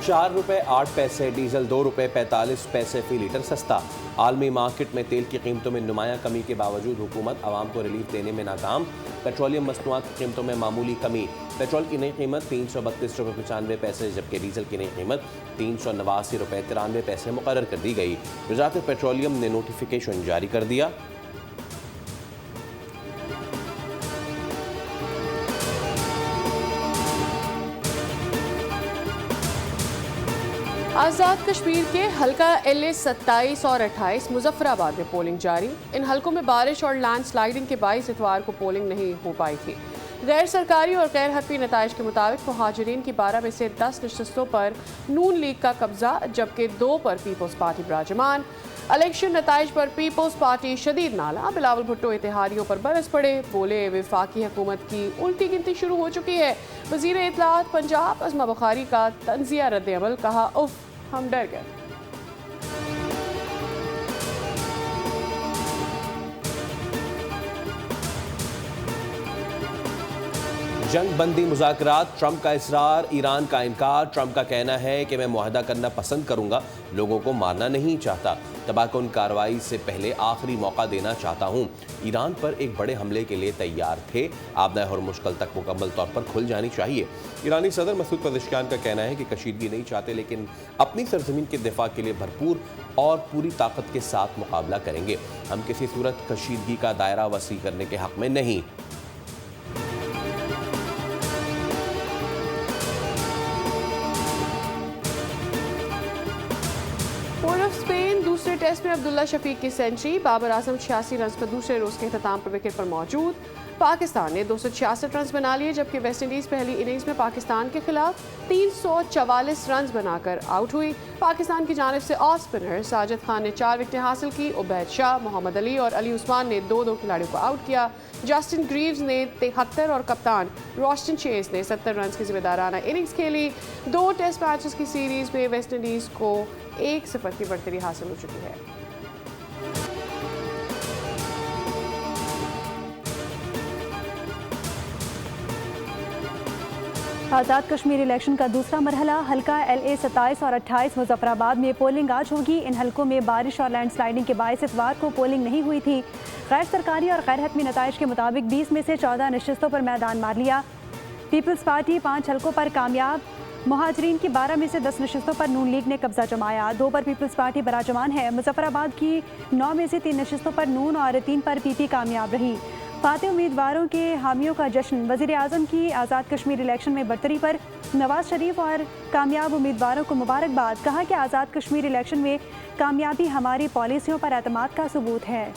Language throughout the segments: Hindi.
₹4.08, डीजल ₹2.45 फी लीटर सस्ता। आलमी मार्केट में तेल की कीमतों में नुमाया कमी के बावजूद हुकूमत आवाम को रिलीफ देने में नाकाम। पेट्रोलियम मसनूआत की कीमतों में मामूली कमी। पेट्रोल की नई कीमत ₹332.95, जबकि डीजल की नई कीमत ₹389.93 मुकर्रर कर दी गई। वज़ारत पेट्रोलियम ने नोटिफिकेशन जारी कर दिया। आज़ाद कश्मीर के हल्का LA 27 और 28 मुजफ्फराबाद में पोलिंग जारी। इन हल्कों में बारिश और लैंडस्लाइडिंग के बाइस इतवार को पोलिंग नहीं हो पाई थी। गैर सरकारी और गैर हतमी नताइज के मुताबिक मुहाजिरीन की 12 में से 10 नशस्तों पर नून लीग का कब्जा, जबकि 2 पर पीपल्स पार्टी विराजमान। इलेक्शन नताइज पर पीपल्स पार्टी शदीद नाला। बिलावल भुट्टो इत्तेहादियों पर बरस पड़े, बोले वफाकी हुकूमत की उल्टी गिनती शुरू हो चुकी है। वज़ीर इत्तलाआत पंजाब अज़मा बुखारी का तंज़िया रद्द-ए-अमल, कहा उफ हम डर गए। जंग बंदी मुज़ाकरात, ट्रंप का इसरार, ईरान का इनकार। ट्रंप का कहना है कि मैं मुआहदा करना पसंद करूंगा, लोगों को मारना नहीं चाहता। तबाहकुन कार्रवाई से पहले आखिरी मौका देना चाहता हूं। ईरान पर एक बड़े हमले के लिए तैयार थे। आबदा हॉर्मुज़ कल तक मुकम्मल तौर पर खुल जानी चाहिए। ईरानी सदर मसूद पज़ेश्कियान का कहना है कि कशीदगी नहीं चाहते, लेकिन अपनी सरजमीन के दिफा के लिए भरपूर और पूरी ताकत के साथ मुकाबला करेंगे। हम किसी सूरत कशीदगी का दायरा वसी करने के हक में नहीं। पोर्ट ऑफ स्पेन दूसरे टेस्ट में अब्दुल्ला शफीक की सेंचुरी। बाबर आजम 86 रन पर दूसरे रोज के अख्ताम पर विकेट पर मौजूद। पाकिस्तान ने 266 रन बना लिए, जबकि वेस्टइंडीज पहली इनिंग्स में पाकिस्तान के खिलाफ 344 रन बनाकर आउट हुई। पाकिस्तान की जानिब से ऑफ स्पिनर साजिद खान ने 4 विकेटें हासिल की। उबैद शाह, मोहम्मद अली और अली उस्मान ने 2-2 खिलाड़ियों को आउट किया। जस्टिन ग्रीव्स ने 73 और कप्तान रोस्टन चेस ने 70 रन की जिम्मेदाराना इनिंग्स खेली। 2 टेस्ट मैचेस की सीरीज में वेस्टइंडीज को 1-0 की बढ़तरी हासिल हो चुकी है। आज़ाद कश्मीर इलेक्शन का दूसरा मरहला हल्का LA 27 और 28 मुजफ्फराबाद में पोलिंग आज होगी। इन हल्कों में बारिश और लैंडस्लाइडिंग के बायस इतवार को पोलिंग नहीं हुई थी। गैर सरकारी और गैर हतमी नताइज के मुताबिक 20 में से 14 नशस्तों पर मैदान मार लिया। पीपल्स पार्टी 5 हल्कों पर कामयाब। मुहाजिरीन की 12 में से 10 नशस्तों पर नून लीग ने कब्जा जमाया। 2 पर पीपल्स पार्टी बराजमान है। मुजफ्फराबाद की 9 में से 3 नशस्तों पर नून और 3 पर PP कामयाब रही। फातेह उम्मीदवारों के हामियों का जश्न। वज़ीर आज़म की आज़ाद कश्मीर इलेक्शन में बढ़तरी पर नवाज शरीफ और कामयाब उम्मीदवारों को मुबारकबाद। कहा कि आज़ाद कश्मीर इलेक्शन में कामयाबी हमारी पॉलिसियों पर एतमाद का सबूत है।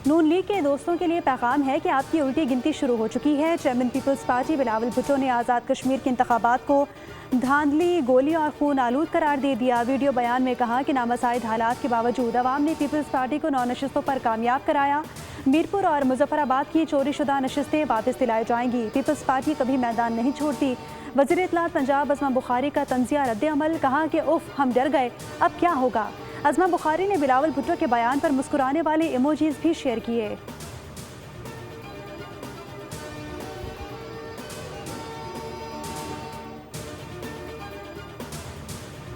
नून लीग के दोस्तों के लिए पैगाम है कि आपकी उल्टी गिनती शुरू हो चुकी है। Chairman people's party Bilawal Bhutto ने आज़ाद कश्मीर के इंतखाबात को धांधली, गोली और खून आलूद करार दे दिया। वीडियो बयान में कहा कि नामसाइद हालात के बावजूद अवाम ने पीपल्स पार्टी को 9 नशस्तों पर कामयाब कराया। मीरपुर और मुजफ्फराबाद की चोरीशुदा नशस्तें वापस दिलाई जाएंगी। पीपल्स पार्टी कभी मैदान नहीं छोड़ती। वज़ीर इत्तलाआत पंजाब अज़मा बुखारी का तंज़िया रद्द-ए-अमल, कहा कि उफ हम डर गए, अब क्या होगा। अज़मा बुखारी ने बिलावल भुट्टो के बयान पर मुस्कुराने वाले इमोजीज भी शेयर किए।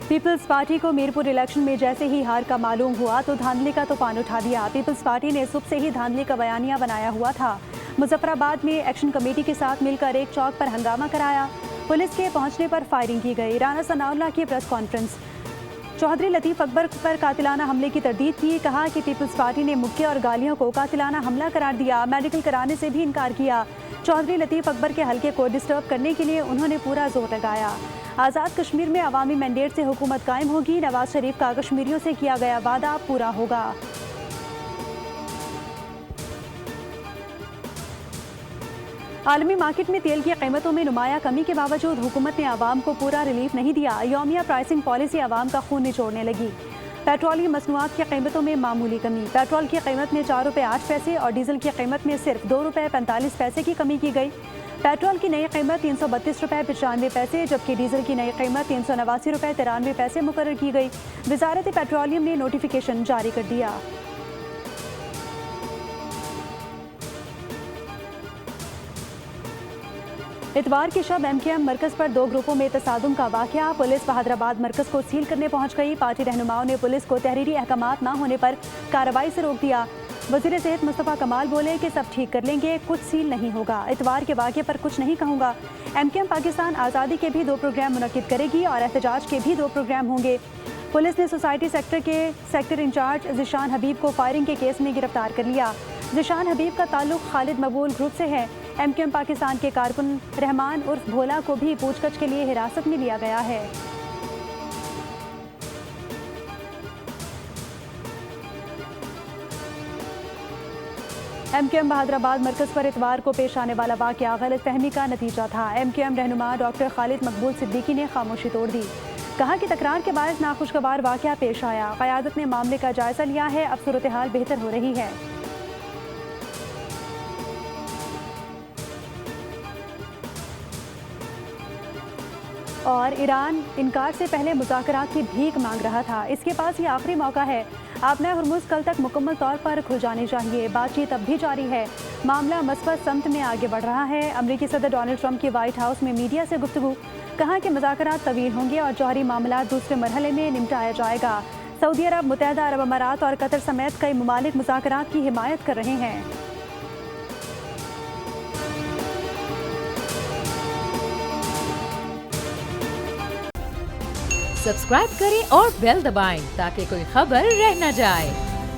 पीपल्स पार्टी को मीरपुर इलेक्शन में जैसे ही हार का मालूम हुआ तो धांधली का तूफान उठा दिया। पीपल्स पार्टी ने सुबह से ही धांधली का बयानिया बनाया हुआ था। मुजफ्फराबाद में एक्शन कमेटी के साथ मिलकर एक चौक पर हंगामा कराया। पुलिस के पहुंचने पर फायरिंग की गई। राना सनाउल्लाह की प्रेस कॉन्फ्रेंस। चौधरी लतीफ़ अकबर पर कातिलाना हमले की तरदीद की। कहा कि पीपल्स पार्टी ने मुक्के और गालियों को कातिलाना हमला करार दिया। मेडिकल कराने से भी इनकार किया। चौधरी लतीफ़ अकबर के हल्के को डिस्टर्ब करने के लिए उन्होंने पूरा जोर लगाया। आज़ाद कश्मीर में अवामी मैंडेट से हुकूमत कायम होगी। नवाज शरीफ का कश्मीरियों से किया गया वादा पूरा होगा। आलमी मार्केट में तेल की कीमतों में नुमाया कमी के बावजूद हुकूमत ने आवाम को पूरा रिलीफ नहीं दिया। यौमिया प्राइसिंग पॉलिसी आवाम का खून निचोड़ने लगी। पेट्रोलियम मसनूआत की कीमतों में मामूली कमी। पेट्रोल की कीमत में ₹4.08 और डीजल की कीमत में सिर्फ ₹2.45 की कमी की गई। पेट्रोल की नई कीमत ₹332.95, जबकि डीजल की नई कीमत ₹389.93 मुकर्रर की गई। वजारत पेट्रोलियम ने नोटिफिकेशन जारी कर दिया। इतवार की शब MKM मरकज पर 2 ग्रुपों में तसादुम का वाकया। पुलिस बहादुराबाद मरकज को सील करने पहुंच गई। पार्टी रहनुमाओं ने पुलिस को तहरीरी अहकामात न होने पर कार्रवाई से रोक दिया। वज़ीर सेहत मुस्तफ़ा कमाल बोले कि सब ठीक कर लेंगे, कुछ सील नहीं होगा। इतवार के वाक़े पर कुछ नहीं कहूँगा। MKM पाकिस्तान आज़ादी के भी 2 प्रोग्राम मुनक्किद करेगी और एहतजाज के भी 2 प्रोग्राम होंगे। पुलिस ने सोसाइटी सेक्टर के सेक्टर इंचार्ज ज़िशान हबीब को फायरिंग के केस में गिरफ्तार कर लिया। ज़िशान हबीब का ताल्लुक खालिद मकबूल ग्रुप से है। MKM पाकिस्तान के कारकुन रहमान उर्फ भोला को भी पूछताछ के लिए हिरासत में लिया गया है। MKM बहादुराबाद मरकज पर इतवार को पेश आने वाला वाक़या गलत फहमी का नतीजा था। MKM रहनुमा डॉक्टर खालिद मकबूल सिद्दीकी ने खामोशी तोड़ दी। कहा कि तकरार के बायस नाखुशगवार वाक़या पेश आया। क़यादत ने मामले का जायजा लिया है, अब सूरत हाल बेहतर हो रही है। और ईरान इनकार से पहले मुज़ाकरात की भीख मांग रहा था। इसके पास ये आखिरी मौका है। आपने हुर्मुज़ कल तक मुकम्मल तौर पर खुल जानी चाहिए। बातचीत अब भी जारी है। मामला मस्बत समत में आगे बढ़ रहा है। अमरीकी सदर डोनाल्ड ट्रंप की व्हाइट हाउस में मीडिया से गुफ्तगू। कहा कि मुज़ाकरात तवील होंगे और जौहरी मामला दूसरे मरहले में निपटाया जाएगा। सऊदी अरब, मुत्तहदा अरब अमारात और कतर समेत कई ममालिक मुज़ाकरात की हिमायत कर रहे हैं। सब्सक्राइब करें और बेल दबाएं ताकि कोई खबर रह न जाए।